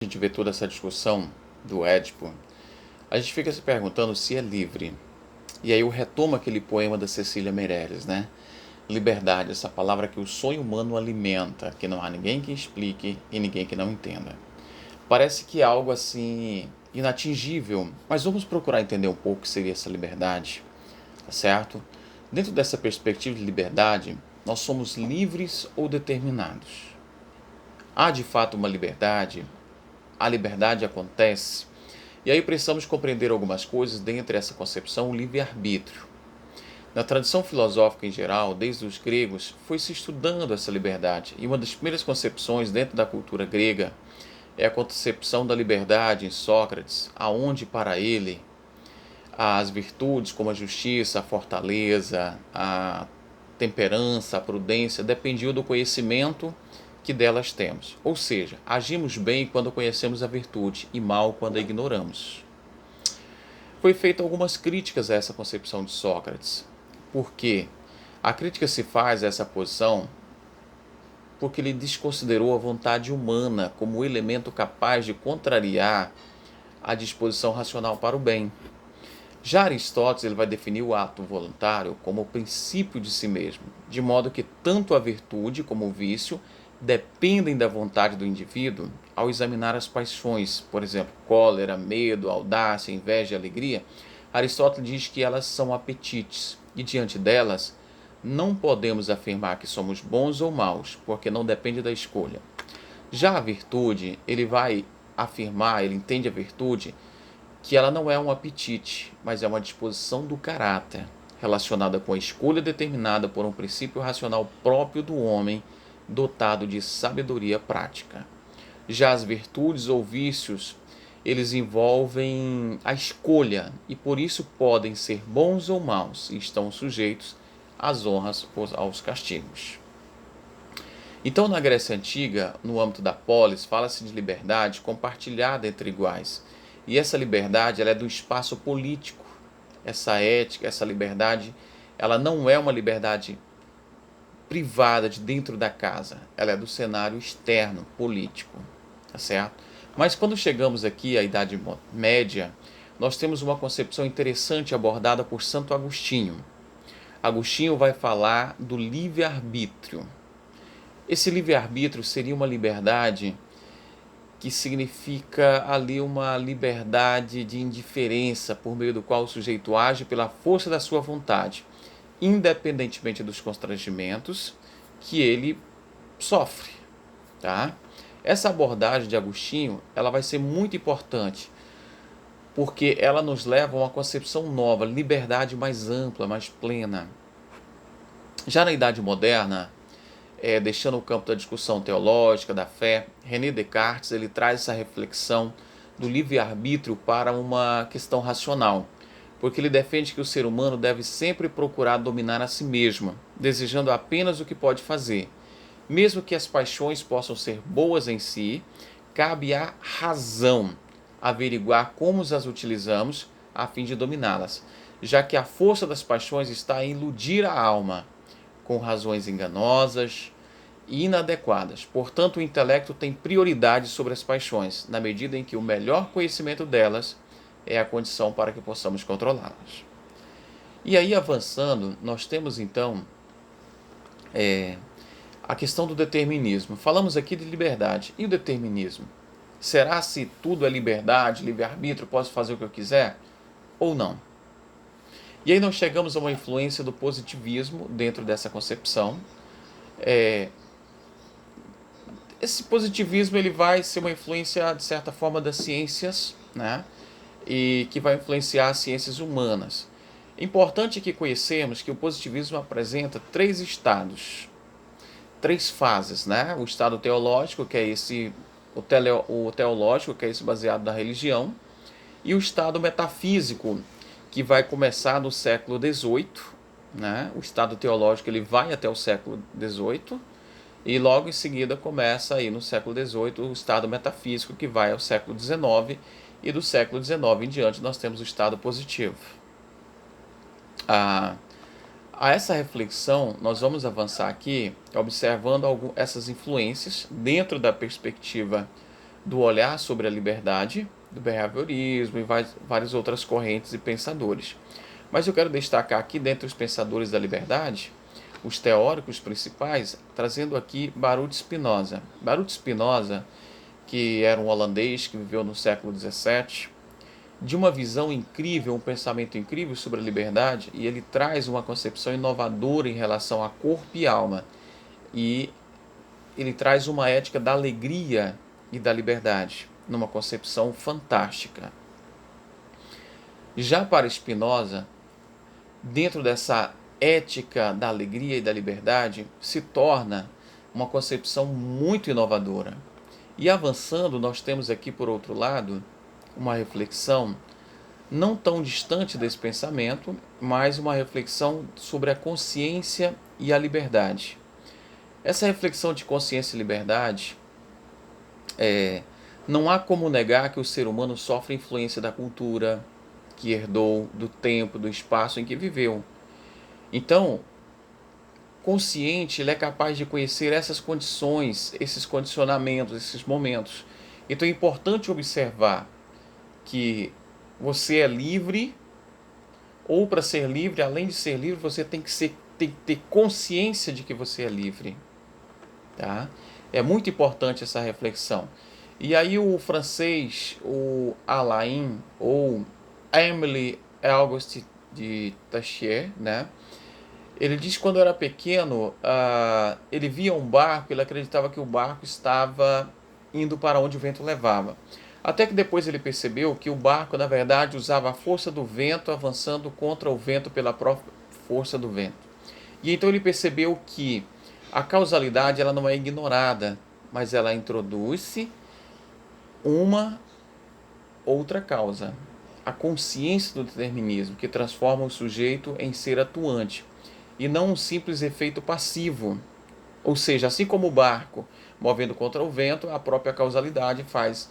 A gente vê toda essa discussão do Édipo, a gente fica se perguntando se é livre. E aí eu retomo aquele poema da Cecília Meirelles, né? Liberdade, essa palavra que o sonho humano alimenta, que não há ninguém que explique e ninguém que não entenda. Parece que é algo assim inatingível, mas vamos procurar entender um pouco o que seria essa liberdade, tá certo? Dentro dessa perspectiva de liberdade, nós somos livres ou determinados? Há de fato uma liberdade? A liberdade acontece? E aí precisamos compreender algumas coisas dentre essa concepção, o livre-arbítrio. Na tradição filosófica em geral, desde os gregos, foi-se estudando essa liberdade. E uma das primeiras concepções dentro da cultura grega é a concepção da liberdade em Sócrates, aonde para ele as virtudes como a justiça, a fortaleza, a temperança, a prudência dependiam do conhecimento que delas temos. Ou seja, agimos bem quando conhecemos a virtude e mal quando a ignoramos. Foi feita algumas críticas a essa concepção de Sócrates. Por quê? A crítica se faz a essa posição porque ele desconsiderou a vontade humana como elemento capaz de contrariar a disposição racional para o bem. Já Aristóteles ele vai definir o ato voluntário como o princípio de si mesmo, de modo que tanto a virtude como o vício dependem da vontade do indivíduo. Ao examinar as paixões, por exemplo, cólera, medo, audácia, inveja e alegria, Aristóteles diz que elas são apetites e diante delas não podemos afirmar que somos bons ou maus, porque não depende da escolha. Já a virtude, ele vai afirmar, ele entende a virtude que ela não é um apetite, mas é uma disposição do caráter, relacionada com a escolha determinada por um princípio racional próprio do homem, dotado de sabedoria prática. Já as virtudes ou vícios, eles envolvem a escolha e por isso podem ser bons ou maus e estão sujeitos às honras ou aos castigos. Então, na Grécia Antiga, no âmbito da polis, fala-se de liberdade compartilhada entre iguais. E essa liberdade ela é do espaço político. Essa ética, essa liberdade, ela não é uma liberdade privada de dentro da casa. Ela é do cenário externo, político. Tá certo? Mas quando chegamos aqui à Idade Média, nós temos uma concepção interessante abordada por Santo Agostinho. Agostinho vai falar do livre-arbítrio. Esse livre-arbítrio seria uma liberdade que significa ali uma liberdade de indiferença por meio do qual o sujeito age pela força da sua vontade, independentemente dos constrangimentos que ele sofre, tá? Essa abordagem de Agostinho, ela vai ser muito importante, porque ela nos leva a uma concepção nova, liberdade mais ampla, mais plena. Já na Idade Moderna, deixando o campo da discussão teológica, da fé, René Descartes ele traz essa reflexão do livre-arbítrio para uma questão racional, porque ele defende que o ser humano deve sempre procurar dominar a si mesmo, desejando apenas o que pode fazer. Mesmo que as paixões possam ser boas em si, cabe à razão averiguar como as utilizamos a fim de dominá-las, já que a força das paixões está em iludir a alma, com razões enganosas e inadequadas. Portanto, o intelecto tem prioridade sobre as paixões, na medida em que o melhor conhecimento delas é a condição para que possamos controlá-las. E aí, avançando, nós temos então a questão do determinismo. Falamos aqui de liberdade. E o determinismo? Será se tudo é liberdade, livre-arbítrio, posso fazer o que eu quiser? Ou não? E aí nós chegamos a uma influência do positivismo dentro dessa concepção. Esse positivismo ele vai ser uma influência, de certa forma, das ciências, né? E que vai influenciar as ciências humanas. É importante que conhecemos que o positivismo apresenta três estados, três fases, né? O estado teológico, que é esse, o teológico, que é esse baseado na religião, e o estado metafísico, que vai começar no século XVIII, né? O estado teológico ele vai até o século XVIII, e logo em seguida começa aí no século XVIII o estado metafísico, que vai ao século XIX, e do século XIX em diante nós temos o estado positivo. A essa reflexão nós vamos avançar aqui observando essas influências dentro da perspectiva do olhar sobre a liberdade, do behaviorismo e várias outras correntes e pensadores. Mas eu quero destacar aqui, dentre os pensadores da liberdade, os teóricos principais, trazendo aqui Baruch Spinoza. Baruch Spinoza, que era um holandês que viveu no século XVII, de uma visão incrível, um pensamento incrível sobre a liberdade, e ele traz uma concepção inovadora em relação a corpo e alma. E ele traz uma ética da alegria e da liberdade, numa concepção fantástica. Já para Spinoza, dentro dessa ética da alegria e da liberdade, se torna uma concepção muito inovadora. E avançando, nós temos aqui, por outro lado, uma reflexão não tão distante desse pensamento, mas uma reflexão sobre a consciência e a liberdade. Essa reflexão de consciência e liberdade, não há como negar que o ser humano sofre influência da cultura que herdou, do tempo, do espaço em que viveu. Então, consciente, ele é capaz de conhecer essas condições, esses condicionamentos, esses momentos. Então é importante observar que você é livre, ou para ser livre, além de ser livre, você tem que ter consciência de que você é livre. Tá? É muito importante essa reflexão. E aí o francês, o Alain, ou Emily Auguste de Tachier, né? Ele diz que quando era pequeno, ele via um barco, ele acreditava que o barco estava indo para onde o vento levava. Até que depois ele percebeu que o barco, na verdade, usava a força do vento, avançando contra o vento pela própria força do vento. E então ele percebeu que a causalidade ela não é ignorada, mas ela introduz-se uma outra causa, a consciência do determinismo, que transforma o sujeito em ser atuante, e não um simples efeito passivo. Ou seja, assim como o barco movendo contra o vento, a própria causalidade faz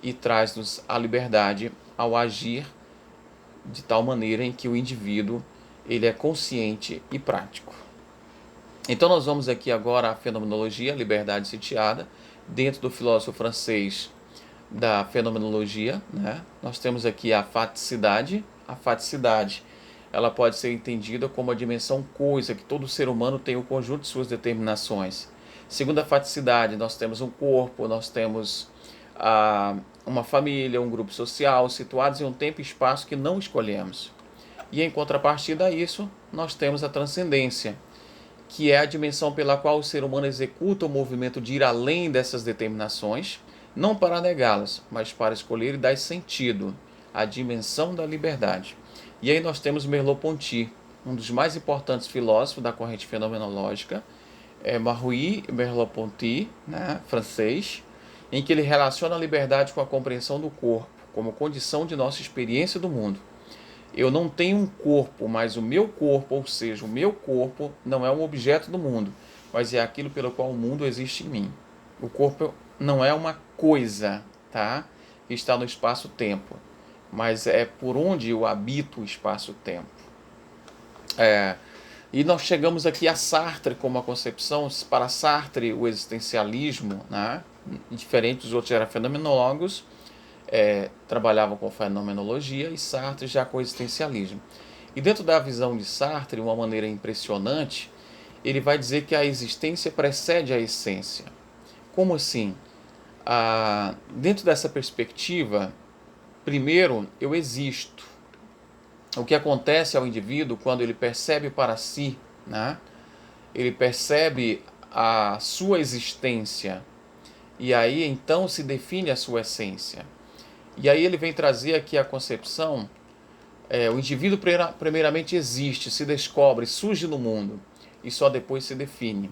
e traz-nos a liberdade ao agir de tal maneira em que o indivíduo ele é consciente e prático. Então nós vamos aqui agora à fenomenologia, a liberdade sitiada, dentro do filósofo francês da fenomenologia, né? Nós temos aqui a faticidade. A faticidade ela pode ser entendida como a dimensão coisa, que todo ser humano tem o conjunto de suas determinações. Segundo a faticidade, nós temos um corpo, nós temos uma família, um grupo social, situados em um tempo e espaço que não escolhemos. E em contrapartida a isso, nós temos a transcendência, que é a dimensão pela qual o ser humano executa o movimento de ir além dessas determinações, não para negá-las, mas para escolher e dar sentido, a dimensão da liberdade. E aí nós temos Merleau-Ponty, um dos mais importantes filósofos da corrente fenomenológica, Marie Merleau-Ponty, né, francês, em que ele relaciona a liberdade com a compreensão do corpo, como condição de nossa experiência do mundo. Eu não tenho um corpo, mas o meu corpo, ou seja, o meu corpo não é um objeto do mundo, mas é aquilo pelo qual o mundo existe em mim. O corpo não é uma coisa, tá? Que está no espaço-tempo, mas é por onde eu habito o espaço-tempo. E nós chegamos aqui a Sartre como a concepção. Para Sartre, o existencialismo, né, diferente dos outros, eram fenomenólogos, trabalhavam com fenomenologia, e Sartre já com existencialismo. E dentro da visão de Sartre, de uma maneira impressionante, ele vai dizer que a existência precede a essência. Como assim? Dentro dessa perspectiva, primeiro eu existo. O que acontece ao indivíduo quando ele percebe para si, né? Ele percebe a sua existência, e aí então se define a sua essência. E aí ele vem trazer aqui a concepção, o indivíduo primeiramente existe, se descobre, surge no mundo, e só depois se define.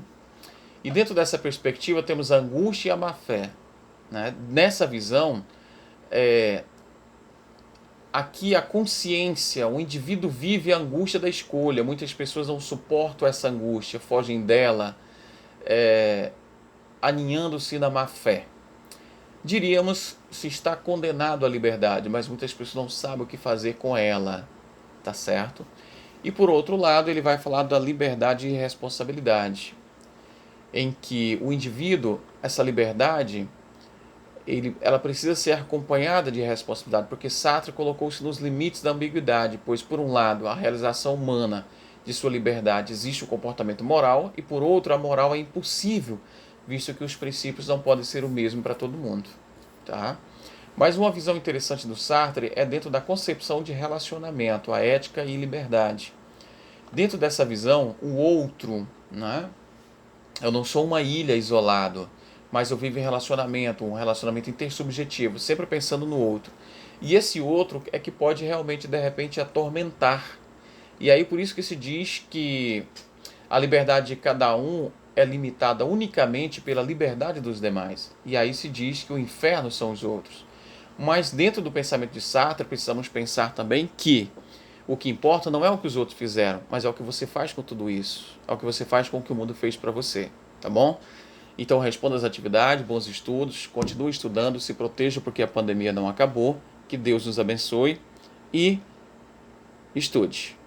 E dentro dessa perspectiva temos a angústia e a má-fé, né? Nessa visão, aqui a consciência, o indivíduo vive a angústia da escolha. Muitas pessoas não suportam essa angústia, fogem dela, aninhando-se na má-fé. Diríamos se está condenado à liberdade, mas muitas pessoas não sabem o que fazer com ela, tá certo? E por outro lado, ele vai falar da liberdade e responsabilidade, em que o indivíduo, essa liberdade, ela precisa ser acompanhada de responsabilidade, porque Sartre colocou-se nos limites da ambiguidade, pois, por um lado, a realização humana de sua liberdade existe o comportamento moral, e, por outro, a moral é impossível, visto que os princípios não podem ser o mesmo para todo mundo. Tá? Mas uma visão interessante do Sartre é dentro da concepção de relacionamento, a ética e liberdade. Dentro dessa visão, o outro, né? Eu não sou uma ilha isolado, mas eu vivo em relacionamento, um relacionamento intersubjetivo, sempre pensando no outro. E esse outro é que pode realmente, de repente, atormentar. E aí por isso que se diz que a liberdade de cada um é limitada unicamente pela liberdade dos demais. E aí se diz que o inferno são os outros. Mas dentro do pensamento de Sartre, precisamos pensar também que o que importa não é o que os outros fizeram, mas é o que você faz com tudo isso. É o que você faz com o que o mundo fez para você, tá bom? Então responda às atividades, bons estudos, continue estudando, se proteja porque a pandemia não acabou, que Deus nos abençoe e estude.